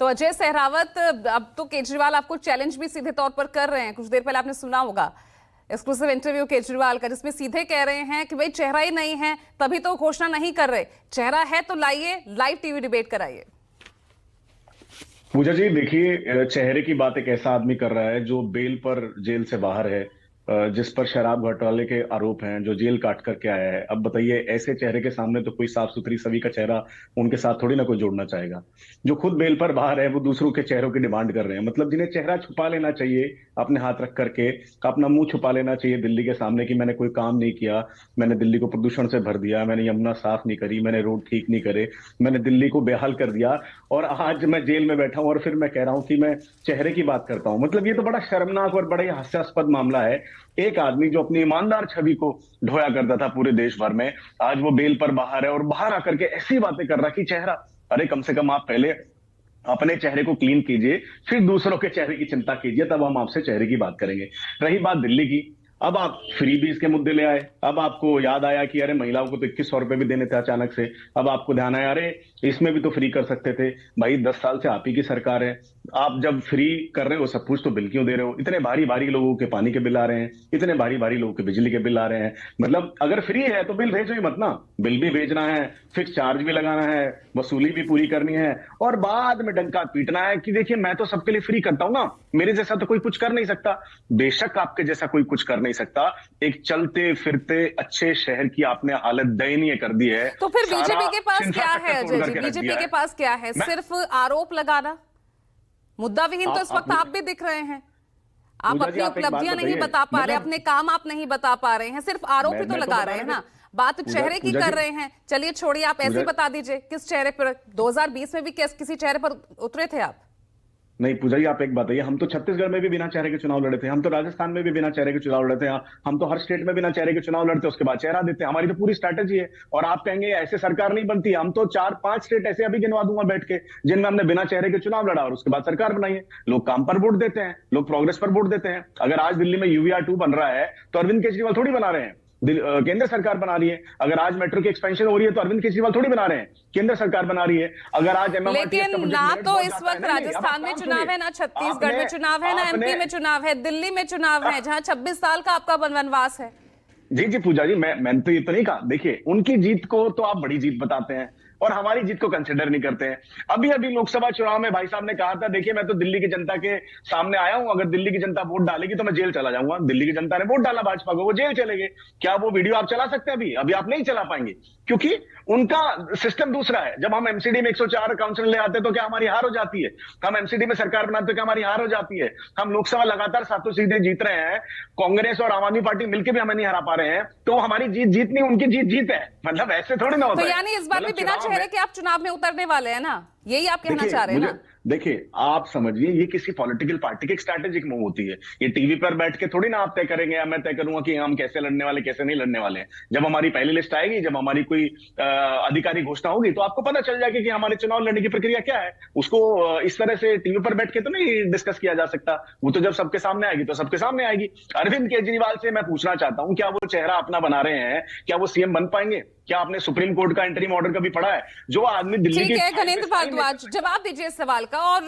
तो अजय सहरावत, अब तो केजरीवाल आपको चैलेंज भी सीधे तौर पर कर रहे हैं। कुछ देर पहले आपने सुना होगा एक्सक्लूसिव इंटरव्यू केजरीवाल का, जिसमें सीधे कह रहे हैं कि भाई चेहरा ही नहीं है तभी तो घोषणा नहीं कर रहे, चेहरा है तो लाइए, लाइव टीवी डिबेट कराइए। पूजा जी देखिए, चेहरे की बात एक ऐसा आदमी कर रहा है जो बेल पर जेल से बाहर है, जिस पर शराब घोटाले के आरोप हैं, जो जेल काट करके आया है। अब बताइए, ऐसे चेहरे के सामने तो कोई साफ सुथरी छवि का चेहरा उनके साथ थोड़ी ना कोई जोड़ना चाहेगा। जो खुद बेल पर बाहर है वो दूसरों के चेहरों की डिमांड कर रहे हैं। मतलब जिन्हें चेहरा छुपा लेना चाहिए, अपने हाथ रख करके अपना मुंह छुपा लेना चाहिए दिल्ली के सामने कि मैंने कोई काम नहीं किया, मैंने दिल्ली को प्रदूषण से भर दिया, मैंने यमुना साफ नहीं करी, मैंने रोड ठीक नहीं करे, मैंने दिल्ली को बेहाल कर दिया, और आज मैं जेल में बैठा हूं और फिर मैं कह रहा हूं कि मैं चेहरे की बात करता हूं। मतलब ये तो बड़ा शर्मनाक और बड़ा ही हास्यास्पद मामला है। एक आदमी जो अपनी ईमानदार छवि को ढोया करता था पूरे देश भर में, आज वो बेल पर बाहर है और बाहर आकर के ऐसी बातें कर रहा कि चेहरा, अरे कम से कम आप पहले अपने चेहरे को क्लीन कीजिए, फिर दूसरों के चेहरे की चिंता कीजिए, तब हम आपसे चेहरे की बात करेंगे। रही बात दिल्ली की, अब आप फ्री बीज के मुद्दे ले आए। अब आपको याद आया कि अरे महिलाओं को तो 2100 रुपए भी देने थे अचानक से। अब आपको ध्यान आया, अरे इसमें भी तो फ्री कर सकते थे। भाई 10 साल से आप ही की सरकार है, आप जब फ्री कर रहे हो सब कुछ तो बिल क्यों दे रहे हो? इतने भारी भारी लोगों के पानी के बिल आ रहे हैं, इतने भारी भारी लोगों के बिजली के बिल आ रहे हैं। मतलब अगर फ्री है तो बिल भेजो ही मत ना। बिल भी भेजना है, फिक्स चार्ज भी लगाना है, वसूली भी पूरी करनी है, और बाद में डंका पीटना है कि देखिए मैं तो सबके लिए फ्री करता हूं ना, मेरे जैसा तो कोई कुछ कर नहीं सकता। बेशक आपके जैसा कोई कुछ कर नहीं सकता। एक चलते फिरते अच्छे शहर की आपने हालत दयनीय कर दी है। तो फिर बीजेपी के पास क्या है अजय जी? बीजेपी के पास क्या है? सिर्फ आरोप लगाना, मुद्दा विहीन तो इस वक्त आप भी दिख रहे हैं। आप अपनी उपलब्धियां नहीं बता पा रहे, अपने काम आप नहीं बता पा रहे हैं, सिर्फ आरोप ही तो लगा रहे हैं ना। बात चेहरे की कर रहे हैं, चलिए छोड़िए, आप ऐसे बता दीजिए किस चेहरे पर 2020 में भी किसी चेहरे पर उतरे थे आप? नहीं पूजा जी, आप एक बात बताइए, हम तो छत्तीसगढ़ में भी बिना चेहरे के चुनाव लड़े थे, हम तो राजस्थान में भी बिना चेहरे के चुनाव लड़े थे, हम तो हर स्टेट में बिना चेहरे के चुनाव लड़ते, उसके बाद चेहरा देते हैं। हमारी तो पूरी स्ट्रैटेजी है। और आप कहेंगे ऐसे सरकार नहीं बनती, हम तो 4-5 स्टेट ऐसे अभी गिनवा दूंगा बैठ के जिनमें हमने बिना चेहरे के चुनाव लड़ा और उसके बाद सरकार बनाई है। लोग काम पर वोट देते हैं, लोग प्रोग्रेस पर वोट देते हैं। अगर आज दिल्ली में UVR2 बन रहा है तो अरविंद केजरीवाल थोड़ी बना रहे हैं, केंद्र सरकार बना रही है। अगर आज मेट्रो की एक्सपेंशन हो रही है तो अरविंद केजरीवाल थोड़ी बना रहे हैं, केंद्र सरकार बना रही है। अगर आज लेकिन ना तो इस वक्त राजस्थान में चुनाव है, ना छत्तीसगढ़ में चुनाव है, ना MP में चुनाव है, दिल्ली में चुनाव है, जहां 26 साल का आपका वनवास है। जी पूजा जी, मैंने तो ये तो नहीं कहा। देखिए उनकी जीत को तो आप बड़ी जीत बताते हैं और हमारी जीत को कंसिडर नहीं करते हैं। अभी अभी लोकसभा चुनाव में भाई साहब ने कहा था, देखिए मैं तो दिल्ली की जनता के सामने आया हूं, अगर दिल्ली की जनता वोट डालेगी तो मैं जेल चला जाऊंगा। दिल्ली की जनता ने वोट डाला भाजपा को, वो जेल चले गए। क्या वो वीडियो आप चला सकते हैं? अभी आप नहीं चला पाएंगे, क्योंकि उनका सिस्टम दूसरा है। जब हम MCD में 104 काउंसिल ले आते तो क्या हमारी हार हो जाती है? हम MCD में सरकार बनाते तो क्या हमारी हार हो जाती है? हम लोकसभा लगातार 7 सीटें जीत रहे हैं, कांग्रेस और आम आदमी पार्टी मिलकर भी हमें नहीं हरा पा रहे हैं, तो हमारी जीत नहीं, उनकी जीत है। मतलब ऐसे थोड़ी ना होता है। तो यानी इस बार भी बिना चेहरे के आप चुनाव में उतरने वाले हैं ना, यही आप कहना चाह रहे हैं ना? देखिए आप समझिए, ये किसी पॉलिटिकल पार्टी की एक स्ट्रैटेजिक मूव होती है। ये टीवी पर बैठ के थोड़ी ना आप तय करेंगे या मैं तय करूंगा कि हम कैसे लड़ने वाले कैसे नहीं लड़ने वाले हैं। जब हमारी पहली लिस्ट आएगी, जब हमारी कोई आधिकारिक घोषणा होगी तो आपको पता चल जाएगा कि हमारे चुनाव लड़ने की प्रक्रिया क्या है। उसको इस तरह से टीवी पर बैठ के तो नहीं डिस्कस किया जा सकता। वो तो जब सबके सामने आएगी तो सबके सामने आएगी। अरविंद केजरीवाल से मैं पूछना चाहता हूं, क्या वो चेहरा अपना बना रहे हैं? क्या वो CM बन पाएंगे? क्या आपने सुप्रीम कोर्ट का इंटरिम ऑर्डर कभी पढ़ा है? जो आदमी दिल्ली ठीक है, गणेंद्र भारद्वाज जवाब दीजिए इस सवाल का। और